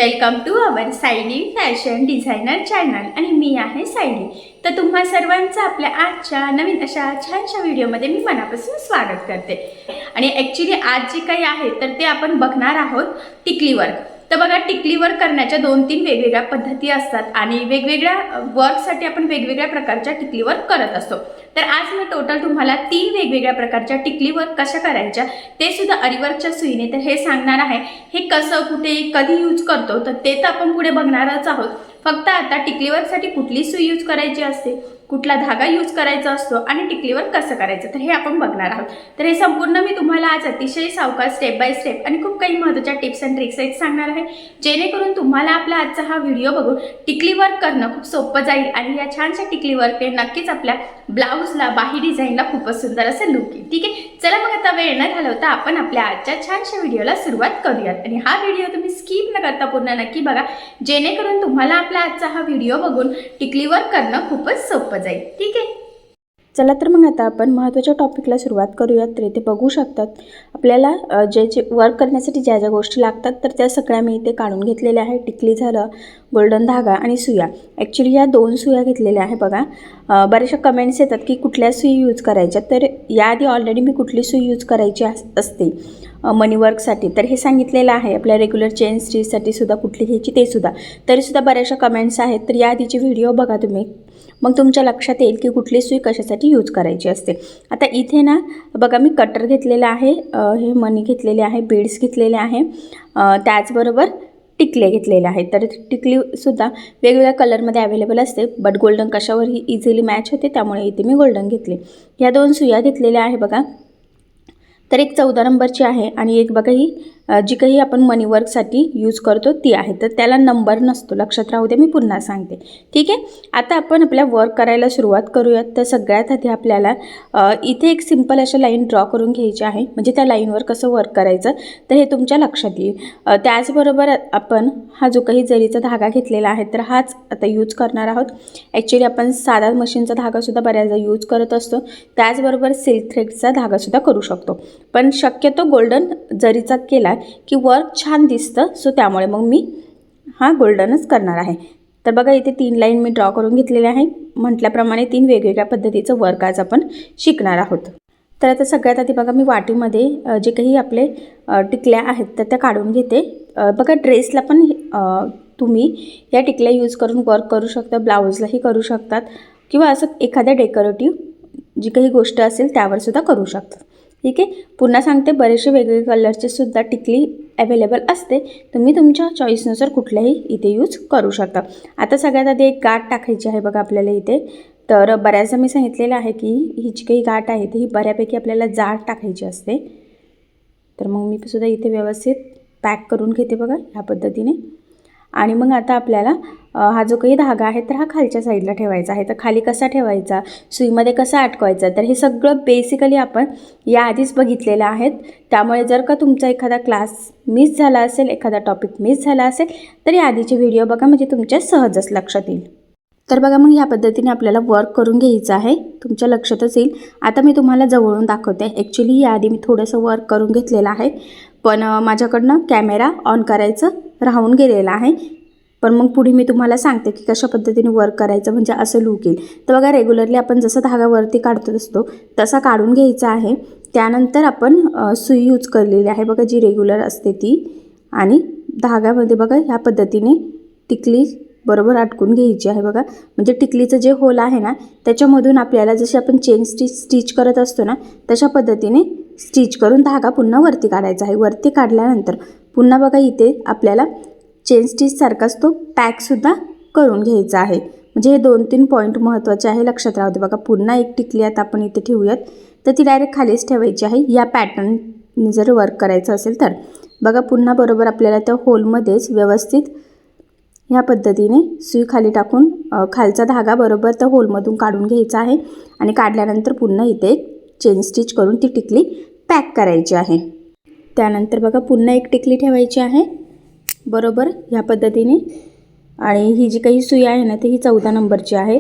Welcome to our Sayali fashion designer channel आणि मी आहे सायली। तर तुम्हा सर्वांचं आपल्या आजच्या नवीन अशा छानशा व्हिडिओमध्ये मी मनापासून स्वागत करते। आणि ॲक्च्युली आज जे काही आहे तर ते आपण बघणार आहोत टिकली वर्क। तर बघा, टिकली वर्क करण्याच्या 2-3 वेगवेगळ्या पद्धती असतात आणि वेगवेगळ्या वर्कसाठी आपण वेगवेगळ्या प्रकारच्या टिकली वर्क करत असतो। तर आज मी टोटल तुम्हाला 3 वेगवेगळ्या प्रकारच्या टिकली वर्क कशा करायच्या ते सुद्धा अरीवर्कच्या सुईने तर हे सांगणार आहे। हे कसं, कुठे, कधी यूज करतो तर ते तर आपण पुढे बघणारच आहोत। फक्त आता टिकली वर्कसाठी कुठली सुई यूज करायची असते, कुठला धागा यूज करायचा असतो आणि टिकली वर्क कसं करायचं तर हे आपण बघणार आहोत। तर हे संपूर्ण मी तुम्हाला आज अतिशय सावकाश स्टेप बाय स्टेप आणि खूप काही महत्त्वाच्या टिप्स अँड ट्रिक्स सांगणार आहे, जेणेकरून तुम्हाला आपला आजचा हा व्हिडिओ बघून टिकली वर्क करणं खूप सोपं जाईल आणि या छानशा टिकली वर्कने नक्कीच आपल्या ब्लाउजला, बाही डिझाईनला खूपच सुंदर असं लुक येईल। ठीक आहे, चला मग आता वेळ न घालवता आपण आपल्या आजच्या छानशा व्हिडिओला सुरुवात करूयात। आणि हा व्हिडिओ तुम्ही स्किप न करता पूर्ण नक्की बघा, जेणेकरून तुम्हाला आपला आजचा हा व्हिडिओ बघून टिकली वर्क करणं खूपच सोपं जाईल। ठीक आहे, चला तर मग आता आपण महत्त्वाच्या टॉपिकला सुरुवात करूयात। तर इथे बघू शकतात आपल्याला जे वर्क करण्यासाठी ज्या ज्या गोष्टी लागतात तर त्या सगळ्या मी इथे काढून घेतलेल्या आहे। टिकली झालं, गोल्डन धागा आणि सुया। ॲक्च्युली या 2 सुया घेतलेल्या आहे। बघा, बऱ्याचशा कमेंट्स येतात की कुठल्या सुई यूज करायच्या, तर याआधी ऑलरेडी मी कुठली सुई यूज करायची असते मनी वर्कसाठी तर हे सांगितलेलं आहे। आपल्या रेग्युलर चेन स्टिचसाठी सुद्धा कुठली घ्यायची ते सुद्धा, तरीसुद्धा बऱ्याचशा कमेंट्स आहेत। तर याआधीचे व्हिडिओ बघा तुम्ही, मग तुमच्या लक्षात येईल की कुठली सुई कशासाठी यूज करायची असते। आता इथे ना बघा, मी कटर घेतलेला आहे, हे मनी घेतलेले आहे, बीड्स घेतलेले आहे, त्याचबरोबर टिकले घेतलेले आहेत। तर टिकलीसुद्धा वेगवेगळ्या कलरमध्ये अवेलेबल असते, बट गोल्डन कशावरही इझिली मॅच होते, त्यामुळे इथे मी गोल्डन घेतले। ह्या 2 सुया घेतलेल्या आहे बघा। तर एक 14 नंबरची आहे आणि एक बघा ही जी काही आपण मनी वर्कसाठी यूज करतो ती आहे, तर त्याला नंबर नसतो, लक्षात राहू दे, मी पुन्हा सांगते। ठीक आहे, आता आपण आपल्या वर्क करायला सुरुवात करूयात। तर सगळ्यात आधी आपल्याला इथे एक सिंपल अशा लाईन ड्रॉ करून घ्यायची आहे, म्हणजे त्या लाईनवर कसं वर्क करायचं तर हे तुमच्या लक्षात येईल। त्याचबरोबर आपण हा जो काही जरीचा धागा घेतलेला आहे तर हाच आता यूज करणार आहोत। ॲक्च्युली आपण साधा मशीनचा धागासुद्धा बऱ्याचदा यूज करत असतो, त्याचबरोबर सिल्क थ्रेडचा धागासुद्धा करू शकतो, पण शक्यतो गोल्डन जरीचा केला की वर्क छान दिसतं, सो त्यामुळे मग मी हा गोल्डनच करणार आहे। तर बघा, इथे 3 लाईन मी ड्रॉ करून घेतलेल्या आहे। म्हटल्याप्रमाणे 3 वेगवेगळ्या पद्धतीचं वर्क आज आपण शिकणार आहोत। तर आता सगळ्यात आधी बघा, मी वाटीमध्ये जे काही आपले टिकल्या आहेत तर त्या काढून घेते। बघा, ड्रेसला पण तुम्ही या टिकल्या यूज करून वर्क करू शकता, ब्लाऊजलाही करू शकतात किंवा असं एखाद्या डेकोरेटिव्ह जी काही गोष्ट असेल त्यावर सुद्धा करू शकतात। ठीक आहे, पुन्हा सांगते, बरेचसे वेगवेगळे कलरचे सुद्धा टिकली अवेलेबल असते, तुम्ही तुमच्या चॉईसनुसार कुठल्याही इथे यूज करू शकता। आता सगळ्यात आधी एक गाठ टाकायची आहे बघा आपल्याला इथे। तर बऱ्याचदा मी सांगितलेलं आहे की ही जी काही गाठ आहे ती ही बऱ्यापैकी आपल्याला जाड टाकायची असते। तर मग मी सुद्धा इथे व्यवस्थित पॅक करून घेते बघा ह्या पद्धतीने। आणि मग आता आपल्याला हा जो काही धागा आहे तर हा खालच्या साईडला ठेवायचा आहे। तर खाली कसा ठेवायचा, सुईमध्ये कसा अटकवायचा, तर हे सगळं बेसिकली आपण याआधीच बघितलेलं आहे। त्यामुळे जर का तुमचा एखादा क्लास मिस झाला असेल, एखादा टॉपिक मिस झाला असेल तर याआधीचे व्हिडिओ बघा, म्हणजे तुमच्या सहजच लक्षात येईल। तर बघा, मग ह्या पद्धतीने आपल्याला वर्क करून घ्यायचं आहे, तुमच्या लक्षातच येईल। आता मी तुम्हाला जवळून दाखवते। ॲक्च्युली याआधी मी थोडंसं वर्क करून घेतलेलं आहे, पण माझ्याकडनं कॅमेरा ऑन करायचं राहून गेलेलं आहे। पण मग पुढे मी तुम्हाला सांगते की कशा पद्धतीने वर्क करायचं, म्हणजे असं लूक येईल। तर बघा, रेग्युलरली आपण जसं धागावरती काढत असतो तसा काढून घ्यायचा आहे। त्यानंतर आपण सुई यूज केलेली आहे बघा, जी रेग्युलर असते ती, आणि धाग्यामध्ये बघा ह्या पद्धतीने टिकली बरोबर अटकून घ्यायची आहे बघा। म्हणजे टिकलीचं जे होल आहे ना त्याच्यामधून आपल्याला जशी आपण चेन स्टिच करत असतो ना तशा पद्धतीने स्टिच करून धागा पुन्हा वरती काढायचा आहे। वरती काढल्यानंतर पुन्हा बघा इथे आपल्याला चेन स्टिच सारखाच तो पॅकसुद्धा करून घ्यायचा आहे। म्हणजे हे 2-3 पॉईंट महत्त्वाचे आहे, लक्षात राहू दे। बघा, पुन्हा एक टिकली आता आपण इथे ठेवूयात, तर ती डायरेक्ट खालीच ठेवायची आहे या पॅटर्नने जर वर्क करायचं असेल तर। बघा, पुन्हा बरोबर आपल्याला त्या होलमध्येच व्यवस्थित ह्या पद्धतीने सुई खाली टाकून खालचा धागा बरोबर त्या होलमधून काढून घ्यायचा आहे आणि काढल्यानंतर पुन्हा इथे एक चेन स्टिच करून ती टिकली पॅक करायची आहे। त्यानंतर बघा, पुन्हा एक टिकली ठेवायची आहे बरोबर ह्या पद्धतीने आणि ही जी काही सुई आहे ना ती ही 14 नंबरची आहे.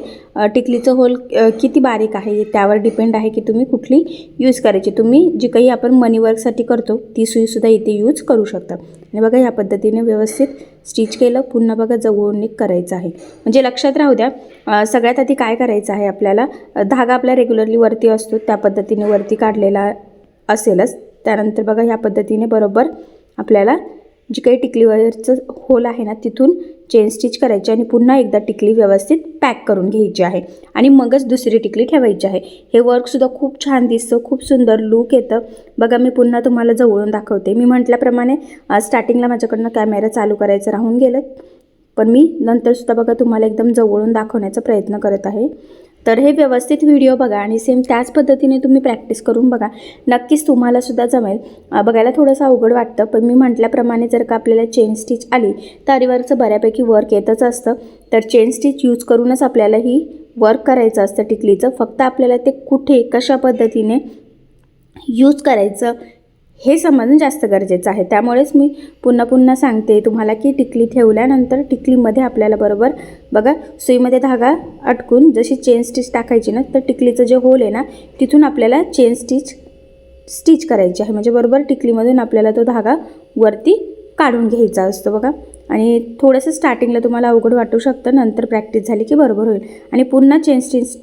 टिकलीचं होल किती बारीक आहे त्यावर डिपेंड आहे की तुम्ही कुठली यूज करायची. तुम्ही जी काही आपण मनी वर्कसाठी करतो ती सुईसुद्धा इथे यूज करू शकता. आणि बघा ह्या पद्धतीने व्यवस्थित स्टिच केलं. पुन्हा बघा जवळून एक करायचं आहे. म्हणजे लक्षात राहू द्या, सगळ्यात आधी काय करायचं आहे आपल्याला, धागा आपला रेग्युलरली वरती असतो त्या पद्धतीने वरती काढलेला असेलच. त्यानंतर बघा ह्या पद्धतीने बरोबर आपल्याला जी काही टिकलीवरचं होल आहे ना तिथून चेन स्टिच करायची आणि पुन्हा एकदा टिकली व्यवस्थित पॅक करून घ्यायची आहे आणि मगच दुसरी टिकली ठेवायची आहे. हे वर्कसुद्धा खूप छान दिसतं, खूप सुंदर लूक येतं. बघा मी पुन्हा तुम्हाला जवळून दाखवते. मी म्हटल्याप्रमाणे स्टार्टिंगला माझ्याकडनं कॅमेरा चालू करायचं राहून गेलं, पण मी नंतरसुद्धा बघा तुम्हाला एकदम जवळून दाखवण्याचा प्रयत्न करत आहे. तर हे व्यवस्थित व्हिडिओ बघा आणि सेम त्याच पद्धतीने तुम्ही प्रॅक्टिस करून बघा. नक्कीच तुम्हालासुद्धा जमेल. बघायला थोडंसं अवघड वाटतं, पण मी म्हटल्याप्रमाणे जर का आपल्याला चेन स्टिच आली तर आरीवर्कचं बऱ्यापैकी वर्क येतच असतं. तर चेन स्टिच यूज करूनच आपल्याला ही वर्क करायचं असतं टिकलीचं. फक्त आपल्याला ते कुठे कशा पद्धतीने यूज करायचं हे समजणं जास्त गरजेचं आहे. त्यामुळेच मी पुन्हा पुन्हा सांगते तुम्हाला की टिकली ठेवल्यानंतर टिकलीमध्ये आपल्याला बरोबर बघा सुईमध्ये धागा अटकून जशी चेन स्टिच टाकायची ना तर टिकलीचं जे होल आहे ना तिथून आपल्याला चेन स्टिच करायची आहे. म्हणजे बरोबर टिकलीमधून आपल्याला तो धागा वरती काढून घ्यायचा असतो बघा. आणि थोडंसं स्टार्टिंगला तुम्हाला अवघड वाटू शकतं, नंतर प्रॅक्टिस झाली की बरोबर होईल. आणि पुन्हा चेन स्टिच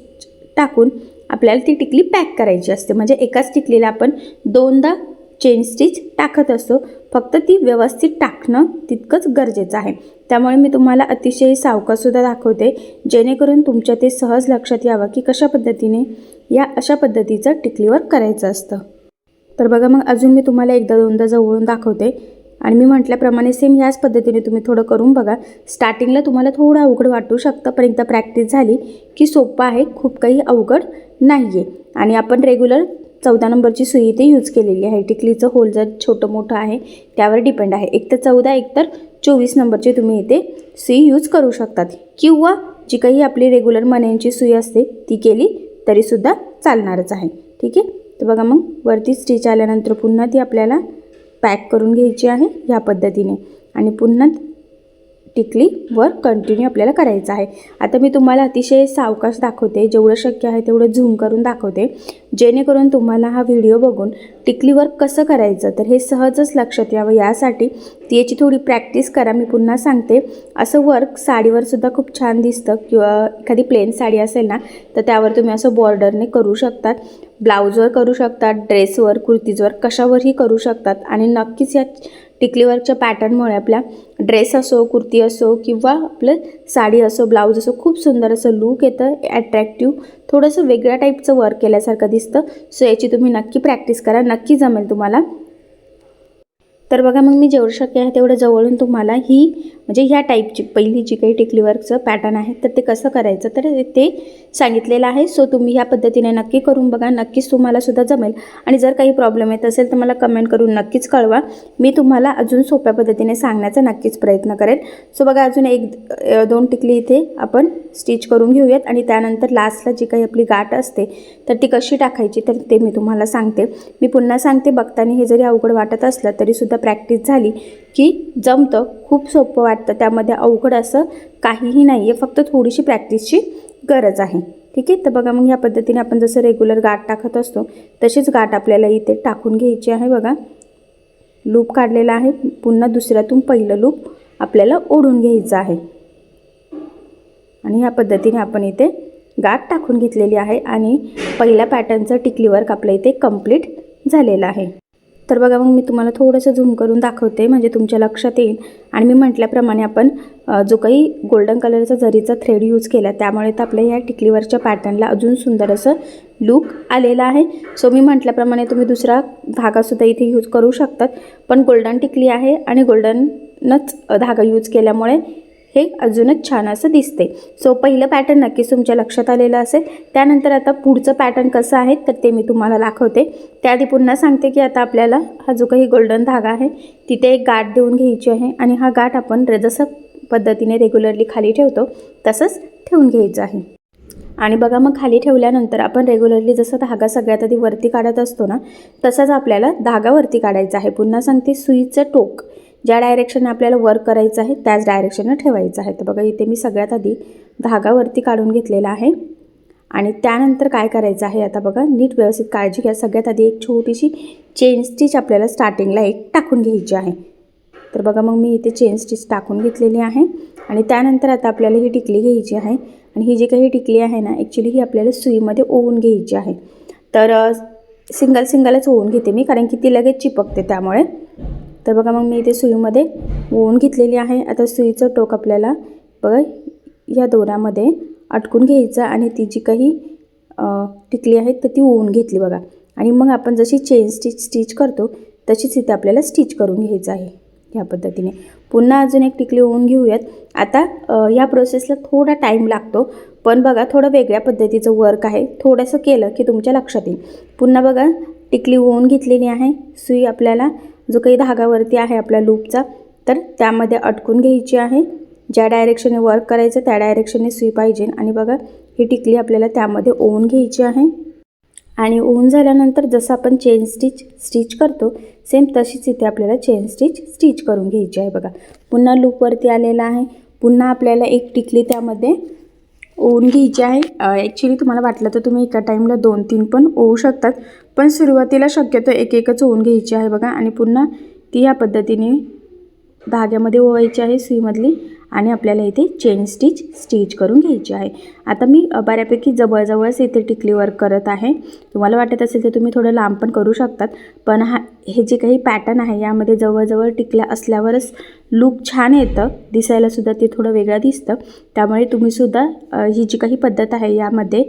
टाकून आपल्याला ती टिकली पॅक करायची असते. म्हणजे एकाच टिकलीला आपण दोनदा चेन स्टिच टाकत असतो, फक्त ती व्यवस्थित टाकणं तितकंच गरजेचं आहे. त्यामुळे मी तुम्हाला अतिशय सावकाशसुद्धा दाखवते जेणेकरून तुमच्या ते सहज लक्षात यावं की कशा पद्धतीने या अशा पद्धतीचं टिकलीवर करायचं असतं. तर बघा मग अजून मी तुम्हाला एकदा दोनदा जवळून दाखवते आणि मी म्हटल्याप्रमाणे सेम याच पद्धतीने तुम्ही थोडं करून बघा. स्टार्टिंगला तुम्हाला थोडं अवघड वाटू शकतं, पण एकदा प्रॅक्टिस झाली की सोपं आहे, खूप काही अवघड नाही आहे. आणि आपण रेग्युलर 14 नंबरची सुई इथे यूज केलेली आहे. टिकलीचं होल जर छोटं मोठं आहे त्यावर डिपेंड आहे. एक तर 14 एक तर 24 नंबरची तुम्ही इथे सुई यूज करू शकतात, किंवा जी काही आपली रेग्युलर मण्यांची सुई असते ती केली तरीसुद्धा चालणारच आहे. ठीक आहे. तर बघा मग वरती स्टिच आल्यानंतर पुन्हा ती आपल्याला पॅक करून घ्यायची आहे ह्या पद्धतीने आणि पुन्हा टिकली वर कंटिन्यू आपल्याला करायचं आहे. आता मी तुम्हाला अतिशय सावकाश दाखवते, जेवढं शक्य आहे तेवढं झूम करून दाखवते जेणेकरून तुम्हाला हा व्हिडिओ बघून टिकली वर्क कसं करायचं तर हे सहजच लक्षात यावं. यासाठी ती याची थोडी प्रॅक्टिस करा. मी पुन्हा सांगते, असं वर्क साडीवरसुद्धा खूप छान दिसतं, किंवा एखादी प्लेन साडी असेल ना तर त्यावर तुम्ही असं बॉर्डरने करू शकतात, ब्लाऊजवर करू शकतात, ड्रेसवर, कुर्तीजवर, कशावरही करू शकतात. आणि नक्कीच या टिकलीवरच्या पॅटर्नमुळे आपल्या ड्रेस असो, कुर्ती असो किंवा आपलं साडी असो, ब्लाऊज असो, खूप सुंदर असं लूक येतं, ॲट्रॅक्टिव्ह, थोडंसं वेगळ्या टाईपचं वर्क केल्यासारखं दिसतं. सो याची तुम्ही नक्की प्रॅक्टिस करा, नक्की जमेल तुम्हाला. तर बघा मग मी जेवढं शक्य आहे तेवढं जवळून तुम्हाला ही म्हणजे ह्या टाईपची पहिली जी काही टिकली वर्कचं पॅटर्न आहे तर ते कसं करायचं तर ते सांगितलेलं आहे. सो तुम्ही ह्या पद्धतीने नक्की करून बघा, नक्कीच तुम्हालासुद्धा जमेल. आणि जर काही प्रॉब्लेम येत असेल तर मला कमेंट करून नक्कीच कळवा, मी तुम्हाला अजून सोप्या पद्धतीने सांगण्याचा नक्कीच प्रयत्न करेन. सो बघा अजून एक दोन टिकली इथे आपण स्टिच करून घेऊयात आणि त्यानंतर लास्टला जी काही आपली गाठ असते तर ती कशी टाकायची तर ते मी तुम्हाला सांगते. मी पुन्हा सांगते, बघताना हे जरी अवघड वाटत असलं तरीसुद्धा प्रॅक्टिस झाली की जमतं, खूप सोपं वाटतं. त्यामध्ये अवघड असं काहीही नाही आहे, फक्त थोडीशी प्रॅक्टिसची गरज आहे. ठीक आहे. तर बघा मग ह्या पद्धतीने आपण जसं रेग्युलर गाठ टाकत असतो तशीच गाठ आपल्याला इथे टाकून घ्यायची आहे. बघा लूप काढलेला आहे, पुन्हा दुसऱ्यातून पहिलं लूप आपल्याला ओढून घ्यायचं आहे आणि ह्या पद्धतीने आपण इथे गाठ टाकून घेतलेली आहे आणि पहिल्या पॅटर्नचं टिकली वर्क आपल्या इथे कंप्लीट झालेलं आहे. तर बघा मग मी तुम्हाला थोडंसं झूम करून दाखवते म्हणजे तुमच्या लक्षात येईल. आणि मी म्हटल्याप्रमाणे आपण जो काही गोल्डन कलरचा जरीचा थ्रेड यूज केला त्यामुळे तर आपल्या ह्या टिकलीवरच्या पॅटर्नला अजून सुंदर असं लूक आलेला आहे. सो मी म्हटल्याप्रमाणे तुम्ही दुसरा धागासुद्धा इथे यूज करू शकतात, पण गोल्डन टिकली आहे आणि गोल्डनच धागा यूज केल्यामुळे हे अजूनच छान असं दिसते. सो पहिलं पॅटर्न नक्कीच तुमच्या लक्षात आलेलं असेल. त्यानंतर आता पुढचं पॅटर्न कसं आहे तर ते मी तुम्हाला दाखवते. त्याआधी पुन्हा सांगते की आता आपल्याला हा जो काही गोल्डन धागा आहे तिथे एक गाठ देऊन घ्यायची आहे आणि हा गाठ आपण जसं पद्धतीने रेग्युलरली खाली ठेवतो तसंच ठेवून घ्यायचं आहे. आणि बघा मग खाली ठेवल्यानंतर आपण रेग्युलरली जसं धागा सगळ्यात आधी वरती काढत असतो ना तसंच आपल्याला धागा वरती काढायचा आहे. पुन्हा सांगते, सुईचं टोक ज्या डायरेक्शनने आपल्याला वर्क करायचं आहे त्याच डायरेक्शनने ठेवायचं आहे. तर बघा इथे मी सगळ्यात आधी धागावरती काढून घेतलेला आहे आणि त्यानंतर काय करायचं आहे आता बघा, नीट व्यवस्थित काळजी घ्या. सगळ्यात आधी एक छोटीशी चेन स्टिच आपल्याला स्टार्टिंगला एक टाकून घ्यायची आहे. तर बघा मग मी इथे चेन स्टिच टाकून घेतलेली आहे आणि त्यानंतर आता आपल्याला ही टिकली घ्यायची आहे आणि ही जी काही टिकली आहे ना ॲक्च्युली ही आपल्याला सुईमध्ये ओवून घ्यायची आहे. तर सिंगलच ओवून घेते मी, कारण की ती लगेच चिपकते त्यामुळे. तर बघा मग मी इथे सुईमध्ये ओवून घेतलेली आहे. आता सुईचं टोक आपल्याला बघा या दोऱ्यामध्ये अटकून घ्यायचं आणि ती जी काही टिकली आहे तर ती ओवून घेतली बघा. आणि मग आपण जशी चेन स्टिच करतो तशीच इथे आपल्याला स्टिच करून घ्यायचं आहे ह्या पद्धतीने. पुन्हा अजून एक टिकली ओवून घेऊयात. आता या प्रोसेसला थोडा टाईम लागतो, पण बघा थोडं वेगळ्या पद्धतीचं वर्क आहे. थोडंसं केलं की तुमच्या लक्षात येईल. पुन्हा बघा टिकली ओवून घेतलेली आहे. सुई आपल्याला जो काही धागावरती आहे आपल्या लूपचा तर त्यामध्ये अटकून घ्यायची आहे. ज्या डायरेक्शनने वर्क करायचं त्या डायरेक्शनने सुई पाहिजे. आणि बघा ही टिकली आपल्याला त्यामध्ये ओवून घ्यायची आहे आणि ओवून झाल्यानंतर जसं आपण चेन स्टिच करतो सेम तशीच इथे आपल्याला चेन स्टिच करून घ्यायची आहे. बघा पुन्हा लूपवरती आलेला आहे. पुन्हा आपल्याला एक टिकली त्यामध्ये ओवून घ्यायची आहे. ॲक्च्युली तुम्हाला वाटलं तर तुम्ही एका टाईमला 2-3 पण ओवू शकतात, पण सुरुवातीला शक्यतो एकच ओवून घ्यायची आहे बघा. आणि पुन्हा ती या धाग्यामध्ये ओवायची आहे सुईमधली आणि आपल्याला इथे चेन स्टिच करून घ्यायची आहे. आता मी बऱ्यापैकी जवळजवळच इथे टिकली वर्क करत आहे. तुम्हाला वाटत असेल तर तुम्ही थोडं लांब पण करू शकतात, पण हे जे काही पॅटर्न आहे यामध्ये जवळजवळ टिकल्या असल्यावरच लूक छान येतं, दिसायलासुद्धा ते थोडं वेगळं दिसतं. त्यामुळे तुम्हीसुद्धा ही जी काही पद्धत आहे यामध्ये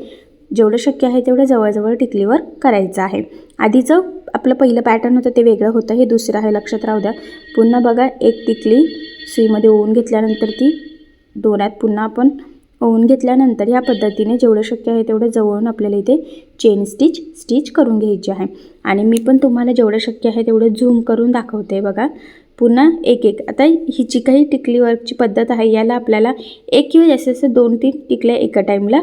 जेवढं शक्य आहे तेवढं जवळजवळ टिकली वर्क करायचं आहे. आधीचं आपलं पहिलं पॅटर्न होतं ते वेगळं होतं, हे दुसरं आहे, लक्षात राहू द्या. पुन्हा बघा एक टिकली सुईमध्ये ओवून घेतल्यानंतर ती दोऱ्यात पुन्हा आपण ओवून घेतल्यानंतर या पद्धतीने जेवढं शक्य आहे तेवढं जवळून आपल्याला इथे चेन स्टिच करून घ्यायची आहे. आणि मी पण तुम्हाला जेवढं शक्य आहे तेवढं झूम करून दाखवते बघा. पुन्हा एक आता ही जी काही टिकली वर्कची पद्धत आहे याला आपल्याला एक किंवा जास्तीत 2-3 टिकल्या एका टाईमला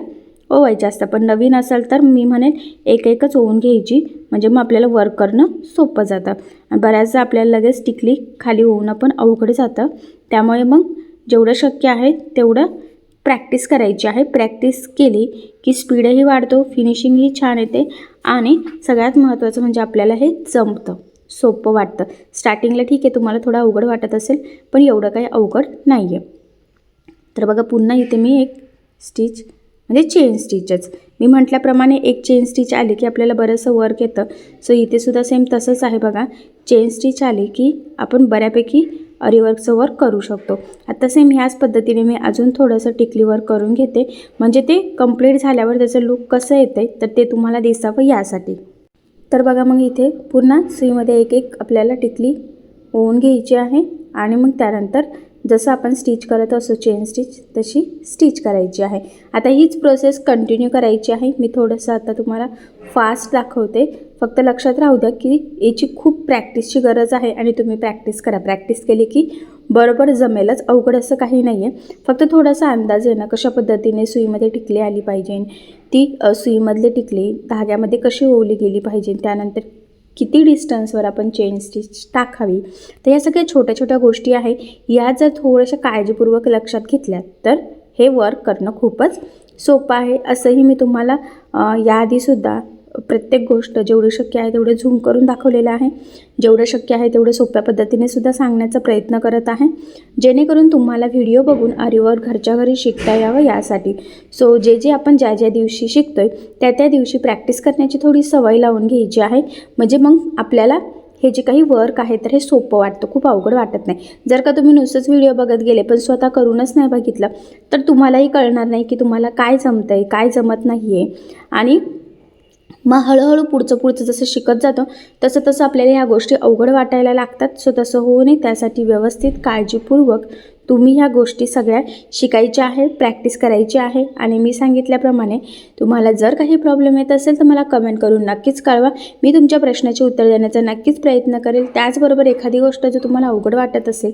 ओवायच्या असतात, पण नवीन असेल तर मी म्हणेन एकच ओवून घ्यायची, म्हणजे मग आपल्याला वर्क करणं सोपं जातं. आणि बऱ्याचदा आपल्याला लगेच टिकली खाली ओवून पण अवघड जातं. त्यामुळे मग जेवढं शक्य आहे तेवढं प्रॅक्टिस करायची आहे. प्रॅक्टिस केली की स्पीडही वाढतो, फिनिशिंगही छान येते आणि सगळ्यात महत्त्वाचं म्हणजे आपल्याला हे जमतं, सोपं वाटतं. स्टार्टिंगला ठीक आहे तुम्हाला थोडं अवघड वाटत असेल, पण एवढं काही अवघड नाही आहे. तर बघा पुन्हा इथे मी एक स्टिच म्हणजे चेन स्टिचच मी म्हटल्याप्रमाणे एक चेन स्टिच आली की आपल्याला बरंचसं वर्क येतं. सो इथेसुद्धा सेम तसंच आहे बघा. चेन स्टिच आली की आपण बऱ्यापैकी अरीवर्कचं वर्क करू शकतो. आता सेम ह्याच पद्धतीने मी अजून थोडंसं टिकली वर्क करून घेते, म्हणजे ते कंप्लीट झाल्यावर त्याचं लूक कसं येतं तर ते तुम्हाला दिसावं यासाठी. तर बघा मग इथे पुन्हा सुईमध्ये एक आपल्याला टिकली ओवून घ्यायची आहे आणि मग त्यानंतर जसं आपण स्टिच करत असो चेन स्टिच तशी स्टिच करायची आहे. आता हीच प्रोसेस कंटिन्यू करायची आहे. मी थोडंसं आता तुम्हाला फास्ट दाखवते, फक्त लक्षात राहू द्या की याची खूप प्रॅक्टिसची गरज आहे आणि तुम्ही प्रॅक्टिस करा. प्रॅक्टिस केली की बरोबर जमेलच, अवघड असं काही नाही आहे. फक्त थोडासा अंदाज आहे ना कशा पद्धतीने सुईमध्ये टिकली आली पाहिजे, ती सुईमधली टिकली धाग्यामध्ये कशी ओवली गेली पाहिजे, त्यानंतर किती डिस्टन्सवर आपण चेन स्टिच टाकावी. तर या सगळ्या छोट्या गोष्टी आहे, या जर थोड्याशा काळजीपूर्वक लक्षात घेतल्या तर हे वर्क करणं खूपच सोपं आहे. असंही मी तुम्हाला याआधीसुद्धा प्रत्येक गोष्ट जेवढी शक्य आहे तेवढं झूम करून दाखवलेलं आहे. जेवढं शक्य आहे तेवढं सोप्या पद्धतीने सुद्धा सांगण्याचा प्रयत्न करत आहे, जेणेकरून तुम्हाला व्हिडिओ बघून आरीवर्क घरच्या घरी शिकता यावं यासाठी. सो जे आपण ज्या दिवशी शिकतोय त्या दिवशी प्रॅक्टिस करण्याची थोडी सवय लावून घ्यायची आहे, म्हणजे मग आपल्याला हे जे काही वर्क आहे तर हे सोपं वाटतं, खूप अवघड वाटत नाही. जर का तुम्ही नुसतंच व्हिडिओ बघत गेले पण स्वतः करूनच नाही बघितलं तर तुम्हालाही कळणार नाही की तुम्हाला काय जमतं आहे काय जमत नाही आहे. आणि मग हळूहळू पुढचं जसं शिकत जातो तसं आपल्याला ह्या गोष्टी अवघड वाटायला लागतात. सो तसं होऊ नये त्यासाठी व्यवस्थित काळजीपूर्वक तुम्ही ह्या गोष्टी सगळ्या शिकायच्या आहे, प्रॅक्टिस करायची आहे. आणि मी सांगितल्याप्रमाणे तुम्हाला जर काही प्रॉब्लेम येत असेल तर मला कमेंट करून नक्कीच कळवा. मी तुमच्या प्रश्नाचे उत्तर देण्याचा नक्कीच प्रयत्न करेल. त्याचबरोबर एखादी गोष्ट जर तुम्हाला अवघड वाटत असेल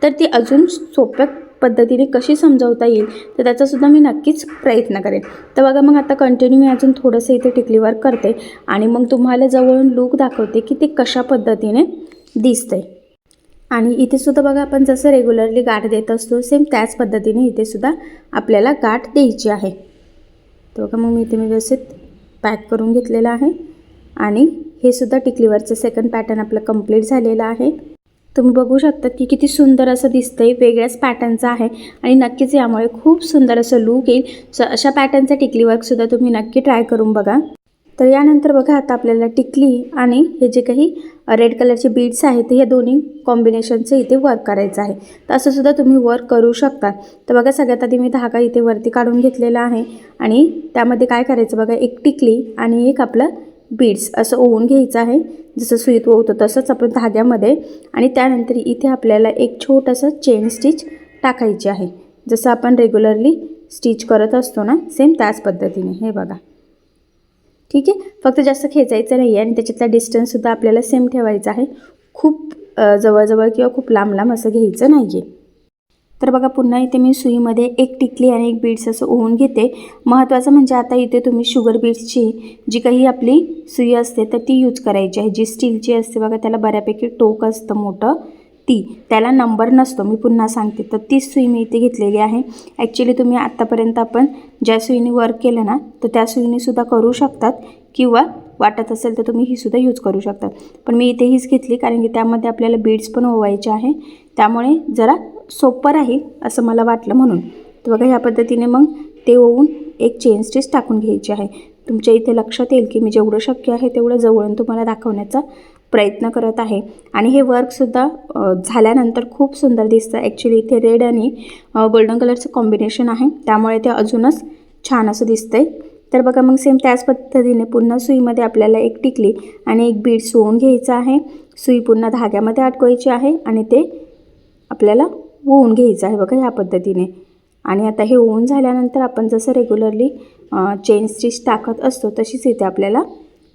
तर ती अजून सोप्या पद्धतीने कशी समजावता येईल तर त्याचासुद्धा मी नक्कीच प्रयत्न करेन. तर बघा मग आता कंटिन्यू मी अजून थोडंसं इथे टिकली वर्क करते आणि मग तुम्हाला जवळून लूक दाखवते की ते कशा पद्धतीने दिसतंय. आणि इथे सुद्धा बघा आपण जसं रेग्युलरली गाठ देत असतो सेम त्याच पद्धतीने इथे सुद्धा आपल्याला गाठ द्यायची आहे. तर बघा मग मी इथे व्यवस्थित पॅक करून घेतलेलं आहे आणि हे सुद्धा टिकलीवरचं सेकंड पॅटर्न आपलं कंप्लीट झालेलं आहे. तुम्ही बघू शकता की किती सुंदर असं दिसतंय, वेगळ्याच पॅटर्नचं आहे आणि नक्कीच यामुळे खूप सुंदर असं लूक येईल. सो अशा पॅटर्नचं टिकली वर्कसुद्धा तुम्ही नक्की ट्राय करून बघा. तर यानंतर बघा आता आपल्याला टिकली आणि हे जे काही रेड कलरचे बीड्स आहेत हे दोन्ही कॉम्बिनेशनचं इथे वर्क करायचं आहे. तर असं सुद्धा तुम्ही वर्क करू शकता. तर बघा सगळ्यात आधी मी धागा इथे वरती काढून घेतलेला आहे आणि त्यामध्ये काय करायचं बघा, एक टिकली आणि एक आपलं बीड्स असं ओवून घ्यायचं आहे. जसं सुईत ओवतो तसंच आपण धाग्यामध्ये आणि त्यानंतर इथे आपल्याला एक छोटंसं चेन स्टिच टाकायची आहे. जसं आपण रेग्युलरली स्टिच करत असतो ना सेम त्याच पद्धतीने. हे बघा ठीक आहे. फक्त जास्त खेचायचं नाही आहे आणि त्याच्यातला डिस्टन्ससुद्धा आपल्याला सेम ठेवायचा आहे. खूप जवळजवळ किंवा खूप लांब लांब असं घ्यायचं नाही आहे. तर बघा पुन्हा इथे मी सुईमध्ये एक टिकली आणि एक बीड्स असं ओवून घेते. महत्त्वाचं म्हणजे आता इथे तुम्ही शुगर बीड्सची जी काही आपली सुई असते तर ती यूज करायची आहे. जी स्टीलची असते बघा त्याला बऱ्यापैकी टोक असतं मोठं, त्याला नंबर नसतो. मी पुन्हा सांगते. तर तीच सुई मी इथे घेतलेली आहे. ॲक्च्युली तुम्ही आत्तापर्यंत आपण ज्या सुईने वर्क केलं ना तर त्या सुईनेसुद्धा करू शकतात किंवा वाटत असेल तर तुम्ही ही सुद्धा यूज करू शकतात. पण मी इथे हीच घेतली कारण की त्यामध्ये आपल्याला बीड्स पण ओवायचे आहे, त्यामुळे जरा सोपं राहील असं मला वाटलं म्हणून. तर बघा ह्या पद्धतीने मग ते ओवून एक चेन स्टिच टाकून घ्यायची आहे. तुमच्या इथे लक्षात येईल की मी जेवढं शक्य आहे तेवढं जवळून तुम्हाला दाखवण्याचा प्रयत्न करत आहे. आणि हे वर्कसुद्धा झाल्यानंतर खूप सुंदर दिसतं. ॲक्च्युली इथे रेड आणि गोल्डन कलरचं कॉम्बिनेशन आहे त्यामुळे ते अजूनच छान असं दिसतंय. तर बघा मग सेम त्याच पद्धतीने पुन्हा सुईमध्ये आपल्याला एक टिकली आणि एक बीड ओवून घ्यायचं आहे. सुई पुन्हा धाग्यामध्ये अडकवायची आहे आणि ते आपल्याला ओवून घ्यायचं आहे बघा ह्या पद्धतीने. आणि आता हे ओवून झाल्यानंतर आपण जसं रेग्युलरली चेन स्टिच टाकत असतो तशीच इथे आपल्याला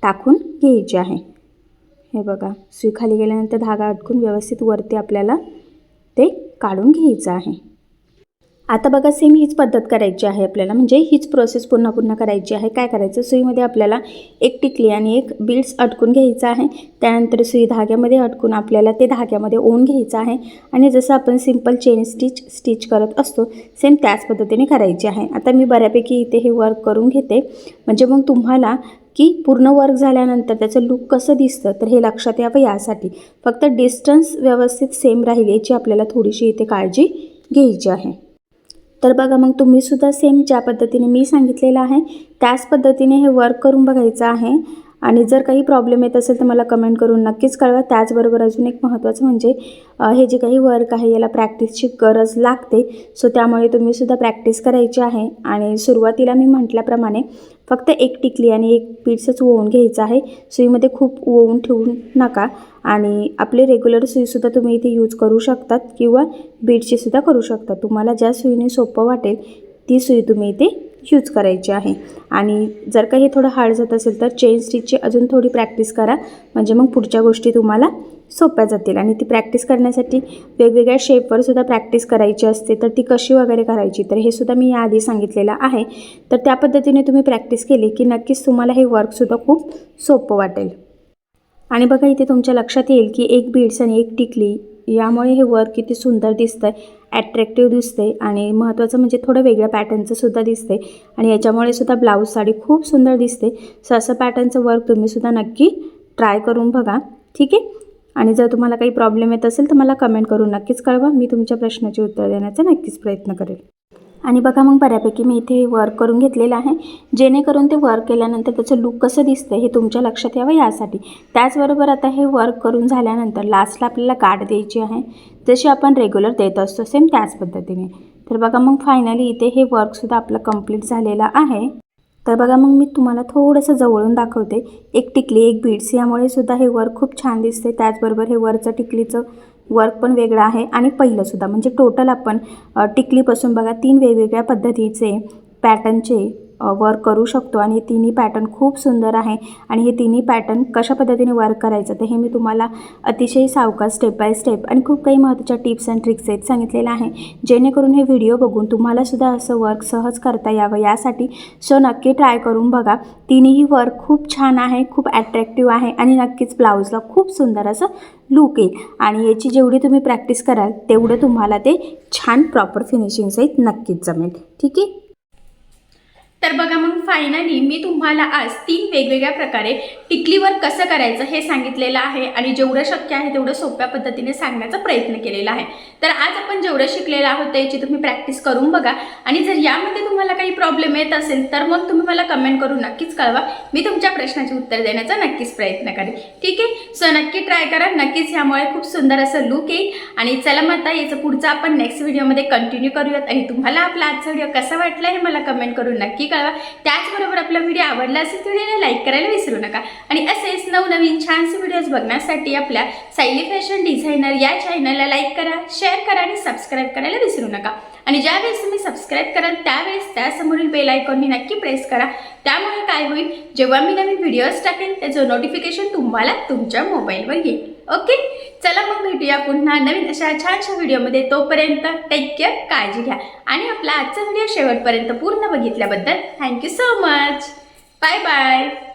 टाकून घ्यायची आहे. हे बघा सुई खाली गेल्यानंतर धागा अडकून व्यवस्थित वरती आपल्याला ते काढून घ्यायचं आहे. आता बघा सेम हीच पद्धत करायची आहे आपल्याला, म्हणजे हीच प्रोसेस पुन्हा पुन्हा करायची आहे. काय करायचं, सुईमध्ये आपल्याला एक टिकली आणि एक बीड्स अडकून घ्यायचं आहे. त्यानंतर सुई धाग्यामध्ये अडकून आपल्याला ते धाग्यामध्ये ओवून घ्यायचं आहे आणि जसं आपण सिंपल चेन स्टिच करत असतो सेम त्याच पद्धतीने करायची आहे. आता मी बऱ्यापैकी इथे हे वर्क करून घेते म्हणजे मग तुम्हाला की पूर्ण वर्क झाल्यानंतर त्याचं लूक कसं दिसतं तर हे लक्षात यावं यासाठी फक्त डिस्टन्स व्यवस्थित सेम राहील याची आपल्याला थोडीशी इथे काळजी घ्यायची आहे. तर बघा मग तुम्हीसुद्धा सेम ज्या पद्धतीने मी सांगितलेलं आहे त्याच पद्धतीने हे वर्क करून बघायचं आहे. आणि जर काही प्रॉब्लेम येत असेल तर मला कमेंट करून नक्कीच कळवा. त्याचबरोबर अजून एक महत्त्वाचं म्हणजे हे जे काही वर्क आहे याला प्रॅक्टिसची गरज लागते. सो त्यामुळे तुम्हीसुद्धा प्रॅक्टिस करायची आहे. आणि सुरुवातीला मी म्हटल्याप्रमाणे फक्त एक टिकली आणि एक बीड्सच ओवून घ्यायचं आहे. सुईमध्ये खूप ओवून ठेवू नका. आणि आपले रेग्युलर सुईसुद्धा तुम्ही इथे यूज करू शकतात किंवा बीड्सचीसुद्धा करू शकता. तुम्हाला ज्या सुईने सोपं वाटेल ती सुई तुम्ही इथे यूज करायची आहे. आणि जर काही थोडं हार्ड जात असेल तर चेन स्टिचची अजून थोडी प्रॅक्टिस करा म्हणजे मग पुढच्या गोष्टी तुम्हाला सोप्या जातील. आणि ती प्रॅक्टिस करण्यासाठी वेगवेगळ्या शेपवर सुद्धा प्रॅक्टिस करायची असते, तर ती कशी वगैरे करायची तर हे सुद्धा मी याआधी सांगितलेलं आहे. तर त्या पद्धतीने तुम्ही प्रॅक्टिस केली की नक्कीच तुम्हाला हे वर्कसुद्धा खूप सोपं वाटेल. आणि बघा इथे तुमच्या लक्षात येईल की एक बीड्स आणि एक टिकली यामुळे हे वर्क किती सुंदर दिसतंय, ॲट्रॅक्टिव्ह दिसते आणि महत्त्वाचं म्हणजे थोडं वेगळ्या पॅटर्नचं सुद्धा दिसते. आणि याच्यामुळे सुद्धा ब्लाऊज साडी खूप सुंदर दिसते. सो असं पॅटर्नचं वर्क तुम्हीसुद्धा नक्की ट्राय करून बघा, ठीक आहे. आणि जर तुम्हाला काही प्रॉब्लेम येत असेल तर मला कमेंट करून नक्कीच कळवा. मी तुमच्या प्रश्नाचे उत्तर देण्याचा नक्कीच प्रयत्न करेल. आणि बघा मग बऱ्यापैकी मी इथे वर्क करून घेतलेलं आहे जेणेकरून ते वर्क केल्यानंतर त्याचं लूक कसं दिसतं हे तुमच्या लक्षात यावं यासाठी. त्याचबरोबर आता हे वर्क करून झाल्यानंतर लास्टला आपल्याला गाठ द्यायची आहे जशी आपण रेग्युलर देत असतो सेम त्याच पद्धतीने. तर बघा मग फायनली इथे हे वर्कसुद्धा आपलं कंप्लीट झालेलं आहे. तर बघा मग मी तुम्हाला थोडंसं जवळून दाखवते. एक टिकली एक बीड्स यामुळे सुद्धा हे वर्क खूप छान दिसते. त्याचबरोबर हे वरचं टिकलीचं वर्क पण वेगळं आहे आणि पहिलंसुद्धा म्हणजे टोटल आपण टिकलीपासून बघा 3 वेगवेगळ्या पद्धतीचे पॅटर्नचे वर्क करू शकतो आणि हे तिन्ही पॅटर्न खूप सुंदर आहे आणि हे तिन्ही पॅटर्न कशा पद्धतीने वर्क करायचं तर हे मी तुम्हाला अतिशय सावकाश स्टेप बाय स्टेप आणि खूप काही महत्त्वाच्या टिप्स अँड ट्रिक्स आहेत सांगितलेलं आहे, जेणेकरून हे व्हिडिओ बघून तुम्हालासुद्धा असं वर्क सहज करता यावं यासाठी. सो नक्की ट्राय करून बघा. तिन्ही वर्क खूप छान आहे, खूप ॲट्रॅक्टिव्ह आहे आणि नक्कीच ब्लाऊजला खूप सुंदर असं लुक येईल आणि याची जेवढी तुम्ही प्रॅक्टिस कराल तेवढं तुम्हाला ते छान प्रॉपर फिनिशिंग सहित नक्कीच जमेल. ठीक आहे. तर बघा मग फायनली मी तुम्हाला आज 3 वेगवेगळ्या प्रकारे टिकलीवर कसं करायचं हे सांगितलेलं आहे आणि जेवढं शक्य आहे तेवढं सोप्या पद्धतीने सांगण्याचा प्रयत्न केलेला आहे. तर आज आपण जेवढं शिकलेलं आहोत त्याची तुम्ही प्रॅक्टिस करून बघा आणि जर यामध्ये तुम्हाला काही प्रॉब्लेम येत असेल तर मग तुम्ही मला कमेंट करून नक्कीच कळवा. मी तुमच्या प्रश्नाचे उत्तर देण्याचा नक्कीच प्रयत्न करेन. ठीक आहे. सो नक्की ट्राय करा. नक्कीच यामुळे खूप सुंदर असं लुक येईल आणि चला मग आता याचं पुढचं आपण नेक्स्ट व्हिडिओमध्ये कंटिन्यू करूयात आणि तुम्हाला आपला आजचा व्हिडिओ कसा वाटला हे मला कमेंट करून नक्की कळवा. त्याचबरोबर आपला व्हिडिओ आवडला असेल तर व्हिडिओला लाईक करायला विसरू नका आणि असेच नवनवीन छानसे व्हिडिओज बघण्यासाठी आपल्या सायली फॅशन डिझायनर या चॅनलला लाईक करा, शेअर करा आणि सबस्क्राईब करायला विसरू नका. आणि ज्यावेळेस तुम्ही सबस्क्राईब कराल त्यावेळेस त्यासमोरील बेल आयकॉननी नक्की प्रेस करा. त्यामुळे काय होईल, जेव्हा मी नवीन व्हिडिओज टाकेन त्याचं नोटिफिकेशन तुम्हाला तुमच्या मोबाईलवर येईल. ओके. चला मग भेटूया पुन्हा नवीन अशा छानशा व्हिडिओमध्ये. तोपर्यंत टेक केअर, काळजी घ्या आणि आपला आजचा व्हिडिओ शेवटपर्यंत पूर्ण बघितल्याबद्दल thank you so much. Bye bye.